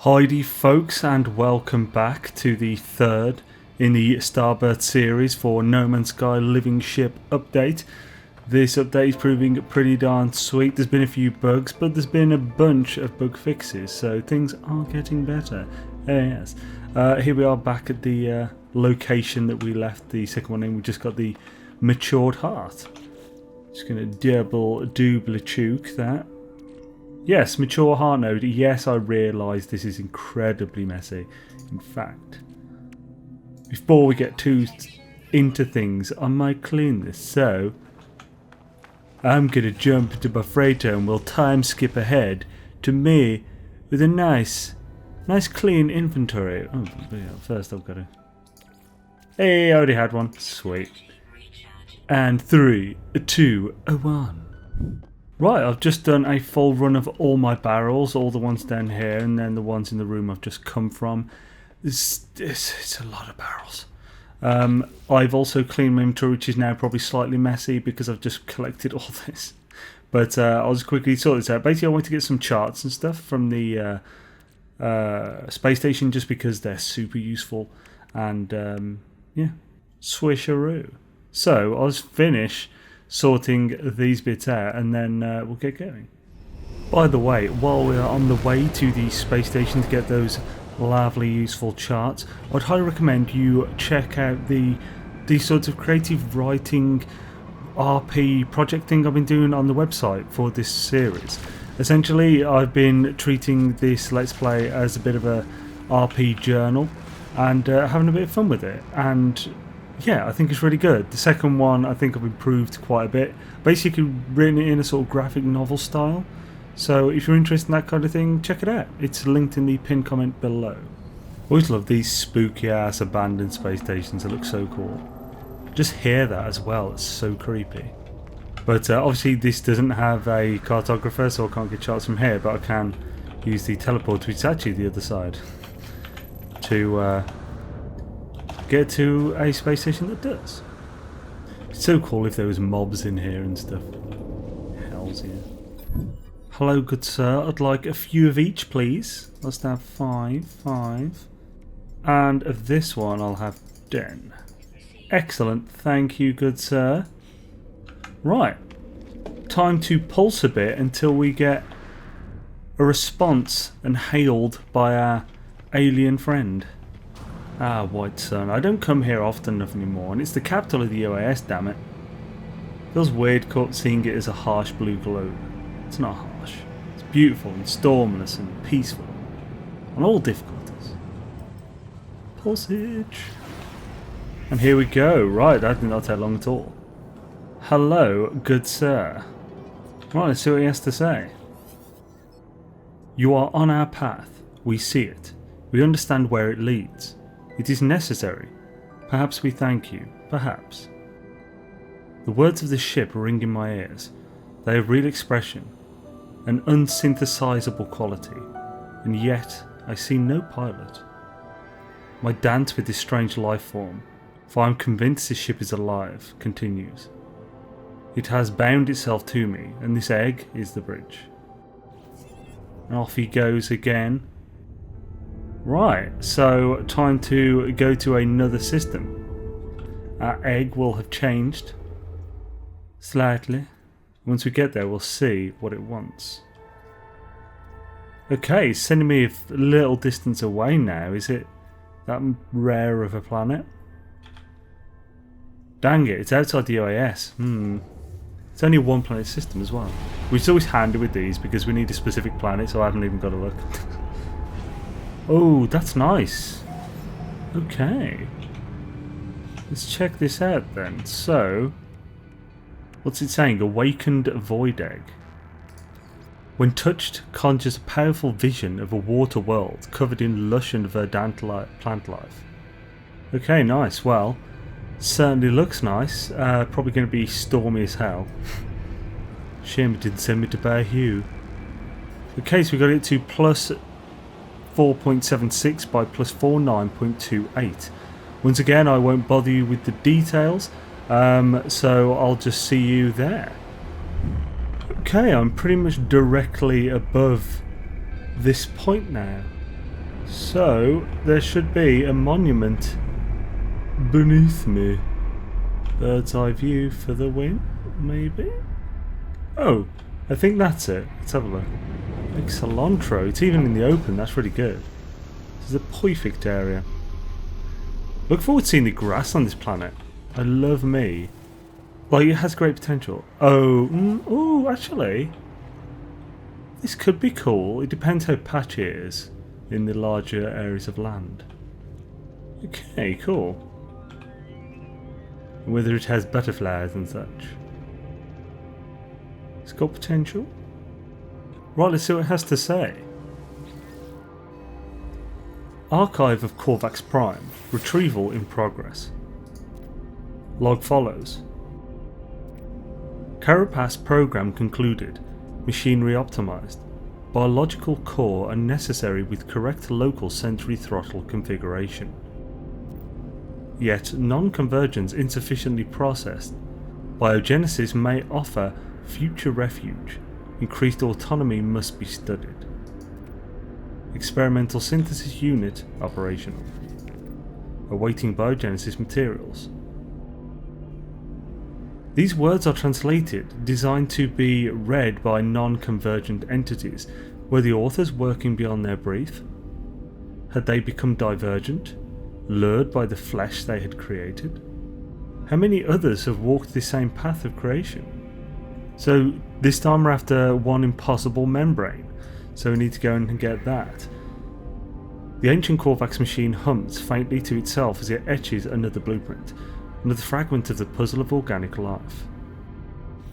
Heidi folks, and welcome back to the third in the Starbirth series for No Man's Sky Living Ship update. This update is proving pretty darn sweet. There's been a few bugs, but there's been a bunch of bug fixes, so things are getting better. Yes. Here we are back at the location that we left the second one in. We just got the matured heart. Just going to double chook that. Yes, mature heart node. Yes, I realise this is incredibly messy. In fact, before we get too into things, I might clean this. So, I'm going to jump into my freighter and we'll time skip ahead to me with a nice clean inventory. Oh, yeah, first I've got to... Hey, I already had one. Sweet. And 3, 2, 1. Right, I've just done a full run of all my barrels, all the ones down here, and then the ones in the room I've just come from. It's a lot of barrels. I've also cleaned my inventory, which is now probably slightly messy because I've just collected all this. But I'll just quickly sort this out. Basically, I want to get some charts and stuff from the space station just because they're super useful. And, yeah, swisharoo. So, I'll just finish sorting these bits out and then we'll get going. By the way, while we are on the way to the space station to get those lovely useful charts, I'd highly recommend you check out the sorts of creative writing RP project thing I've been doing on the website for this series. Essentially, I've been treating this Let's Play as a bit of a RP journal and having a bit of fun with it, and yeah, I think it's really good. The second one I think I've improved quite a bit. Basically written it in a sort of graphic novel style. So if you're interested in that kind of thing, check it out. It's linked in the pinned comment below. Always love these spooky ass abandoned space stations. They look so cool. Just hear that as well. It's so creepy. But obviously this doesn't have a cartographer, so I can't get charts from here. But I can use the teleport, which is actually the other side, to get to a space station that does. It's so cool if there was mobs in here and stuff. Hells yeah. Hello, good sir. I'd like a few of each, please. Let's have 5. And of this one, I'll have 10. Excellent. Thank you, good sir. Right. Time to pulse a bit until we get a response and hailed by our alien friend. Ah, White Sun. I don't come here often enough anymore, and it's the capital of the UAS, damn it. Feels weird seeing it as a harsh blue globe. It's not harsh. It's beautiful and stormless and peaceful. On all difficulties. Pulsage. And here we go. Right, that did not take long at all. Hello, good sir. Right, let's see what he has to say. You are on our path. We see it. We understand where it leads. It is necessary. Perhaps we thank you. Perhaps. The words of the ship ring in my ears. They have real expression, an unsynthesizable quality, and yet I see no pilot. My dance with this strange life form, for I am convinced this ship is alive, continues. It has bound itself to me, and this egg is the bridge. And off he goes again. Right, so time to go to another system. Our egg will have changed slightly. Once we get there, we'll see what it wants. Okay, it's sending me a little distance away now. Is it that rare of a planet? Dang it, it's outside the UAS. It's only a one planet system as well. Which is always handy with these because we need a specific planet, so I haven't even got to look. Oh, that's nice. Okay. Let's check this out then. So, what's it saying? Awakened void egg. When touched, conjures a powerful vision of a water world covered in lush and verdant plant life. Okay, nice. Well, certainly looks nice. Probably going to be stormy as hell. Shame it didn't send me to Bear Hugh. Okay, so we got it to plus 4.76 by plus 49.28. Once again, I won't bother you with the details, so I'll just see you there. Okay, I'm pretty much directly above this point now. So, there should be a monument beneath me. Bird's eye view for the win, maybe? Oh, I think that's it. Let's have a look. Like cilantro, it's even in the open, that's really good. This is a perfect area. Look forward to seeing the grass on this planet. I love me. Like, it has great potential. Oh, actually, this could be cool. It depends how patchy it is in the larger areas of land. Okay, cool. Whether it has butterflies and such. It's got potential. Right, let's see what it has to say. Archive of Corvax Prime. Retrieval in progress. Log follows. Carapace program concluded. Machinery optimized. Biological core unnecessary with correct local sensory throttle configuration. Yet non-convergence insufficiently processed. Biogenesis may offer future refuge. Increased autonomy must be studied. Experimental synthesis unit operational. Awaiting biogenesis materials. These words are translated, designed to be read by non-convergent entities. Were the authors working beyond their brief? Had they become divergent, lured by the flesh they had created? How many others have walked the same path of creation? So this time we're after one impossible membrane, so we need to go and get that. The ancient Corvax machine hums faintly to itself as it etches another blueprint. Another fragment of the puzzle of organic life.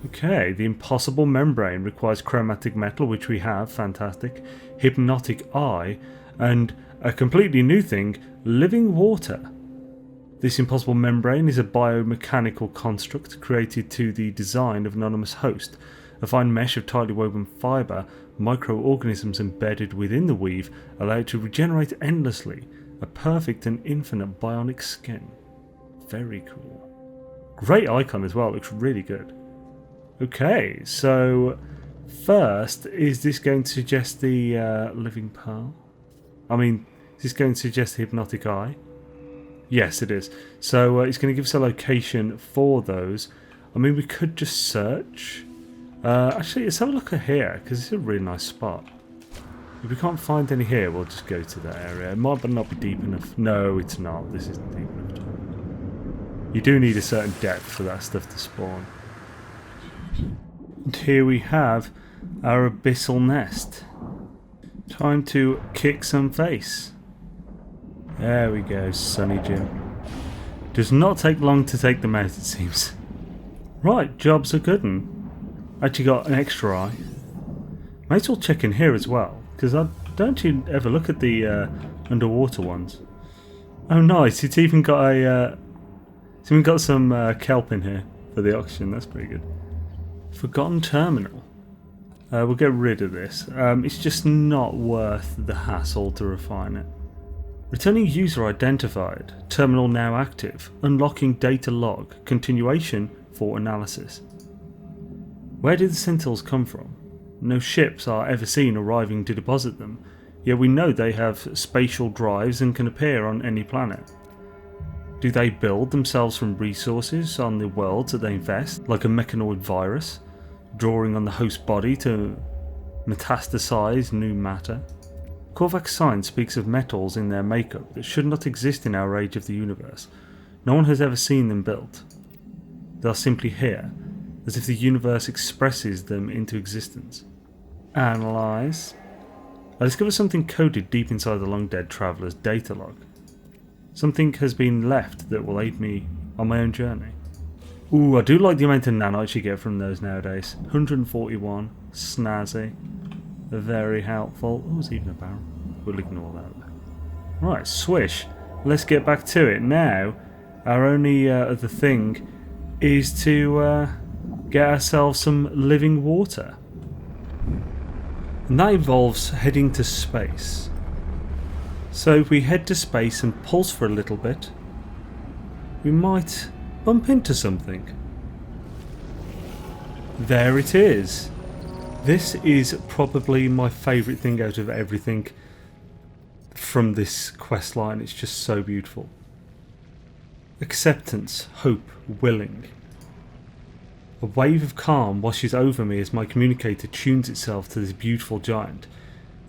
Okay, the impossible membrane requires chromatic metal, which we have, fantastic, hypnotic eye, and a completely new thing, living water. This impossible membrane is a biomechanical construct created to the design of anonymous host, a fine mesh of tightly woven fibre, microorganisms embedded within the weave allow it to regenerate endlessly, a perfect and infinite bionic skin. Very cool. Great icon as well, looks really good. Okay, so first, is this going to suggest the living pearl? I mean, is this going to suggest the hypnotic eye? Yes, it is. So it's going to give us a location for those. I mean, we could just search. Actually, let's have a look at here, because it's a really nice spot. If we can't find any here, we'll just go to that area. It might not be deep enough. No, it's not. This isn't deep enough. You do need a certain depth for that stuff to spawn. And here we have our abyssal nest. Time to kick some face. There we go, Sunny Jim. Does not take long to take them out, it seems. Right, job's a good one. Actually got an extra eye. Might as well check in here as well, because I don't you ever look at the underwater ones. Oh nice, it's even got a it's even got some kelp in here for the oxygen, that's pretty good. Forgotten terminal. We'll get rid of this. It's just not worth the hassle to refine it. Returning user identified. Terminal now active. Unlocking data log. Continuation for analysis. Where did the Sentinels come from? No ships are ever seen arriving to deposit them, yet we know they have spatial drives and can appear on any planet. Do they build themselves from resources on the worlds that they infest, like a mechanoid virus, drawing on the host body to metastasize new matter? Corvax science speaks of metals in their makeup that should not exist in our age of the universe. No one has ever seen them built. They are simply here, as if the universe expresses them into existence. Analyze. I discover something coded deep inside the long-dead traveller's data log. Something has been left that will aid me on my own journey. Ooh, I do like the amount of nanites you get from those nowadays. 141. Snazzy. Very helpful. Oh, there's even a barrel. We'll ignore that. Right, swish. Let's get back to it. Now, our only other thing is to get ourselves some living water. And that involves heading to space. So if we head to space and pulse for a little bit, we might bump into something. There it is. This is probably my favourite thing out of everything. from this quest line. It's just so beautiful. Acceptance, hope, willing. A wave of calm washes over me as my communicator tunes itself to this beautiful giant.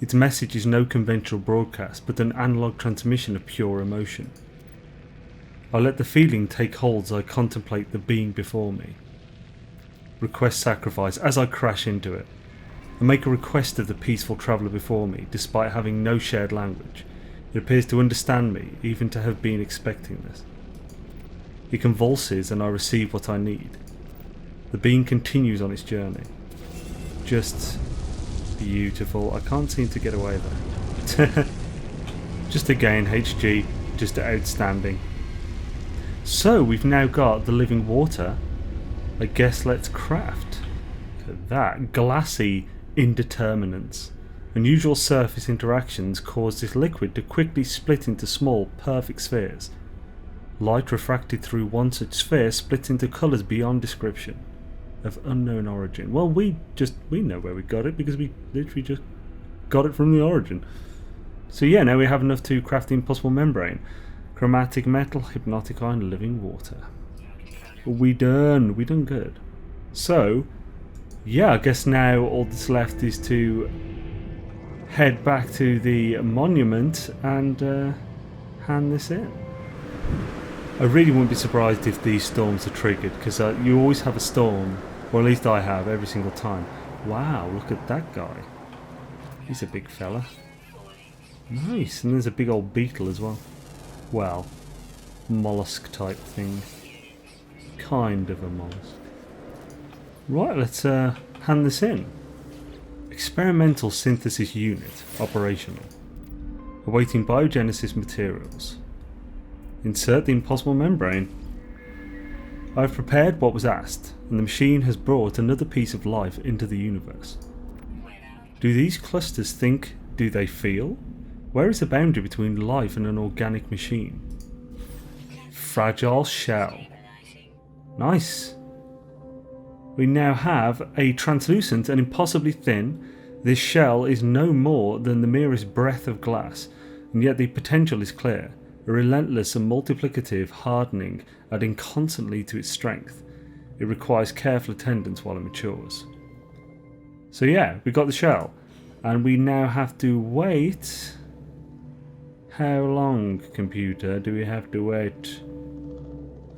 Its message is no conventional broadcast, but an analog transmission of pure emotion. I let the feeling take hold as I contemplate the being before me. Request sacrifice as I crash into it. I make a request of the peaceful traveller before me, despite having no shared language. It appears to understand me, even to have been expecting this. It convulses and I receive what I need. The being continues on its journey. Just beautiful. I can't seem to get away there. Just again, HG, just outstanding. So we've now got the living water. I guess let's craft. Look at that. Glassy indeterminants. Unusual surface interactions cause this liquid to quickly split into small, perfect spheres. Light refracted through one such sphere splits into colours beyond description. Of unknown origin. Well, we know where we got it because we literally just got it from the origin. So yeah, now we have enough to craft the impossible membrane. Chromatic metal, hypnotic iron, living water. We done good. So yeah, I guess now all that's left is to head back to the monument and hand this in. I really wouldn't be surprised if these storms are triggered, because you always have a storm, or at least I have, every single time. Wow, look at that guy. He's a big fella. Nice, and there's a big old beetle as well. Well, mollusk type thing. Kind of a mollusk. Right, let's hand this in. Experimental synthesis unit, operational. Awaiting biogenesis materials. Insert the impossible membrane. I have prepared what was asked, and the machine has brought another piece of life into the universe. Do these clusters think? Do they feel? Where is the boundary between life and an organic machine? Fragile shell. Nice. We now have a translucent and impossibly thin. This shell is no more than the merest breath of glass, and yet the potential is clear. A relentless and multiplicative hardening, adding constantly to its strength. It requires careful attendance while it matures. So yeah, we got the shell, and we now have to wait. How long, computer, do we have to wait?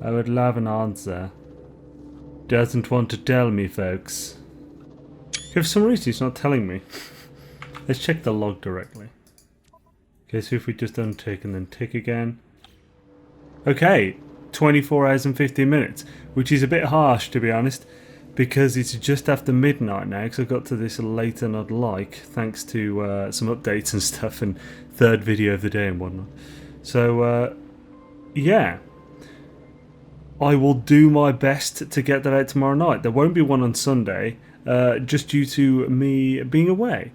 I would love an answer. Doesn't want to tell me, folks. For some reason it's not telling me. Let's check the log directly. Okay, so if we just untick and then tick again. Okay, 24 hours and 15 minutes, which is a bit harsh to be honest, because it's just after midnight now, because I got to this later than I'd like, thanks to some updates and stuff, and third video of the day and whatnot. So, yeah. I will do my best to get that out tomorrow night. There won't be one on Sunday, just due to me being away.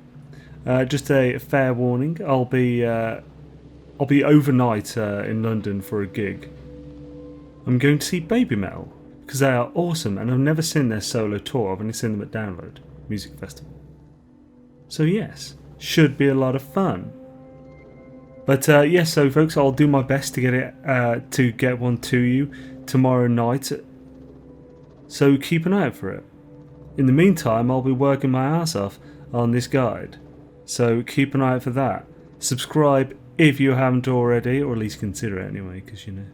Just a fair warning. I'll be overnight in London for a gig. I'm going to see Baby Metal because they are awesome, and I've never seen their solo tour. I've only seen them at Download Music Festival. So yes, should be a lot of fun. But yes, so folks, I'll do my best to get it to get one to you tomorrow night. So keep an eye out for it. In the meantime, I'll be working my ass off on this guide. So keep an eye out for that. Subscribe if you haven't already, or at least consider it anyway, because you know.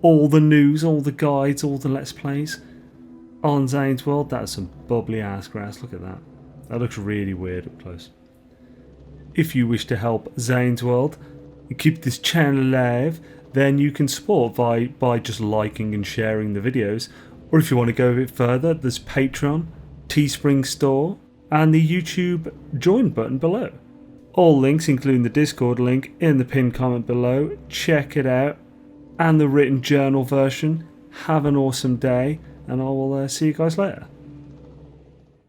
All the news, all the guides, all the Let's Plays on Xaine's World. That's some bubbly ass grass. Look at that. That looks really weird up close. If you wish to help Xaine's World and keep this channel alive, then you can support by just liking and sharing the videos. Or if you want to go a bit further, there's Patreon, Teespring Store, and the YouTube join button below. All links, including the Discord link, in the pinned comment below. Check it out. And the written journal version. Have an awesome day, and I will see you guys later.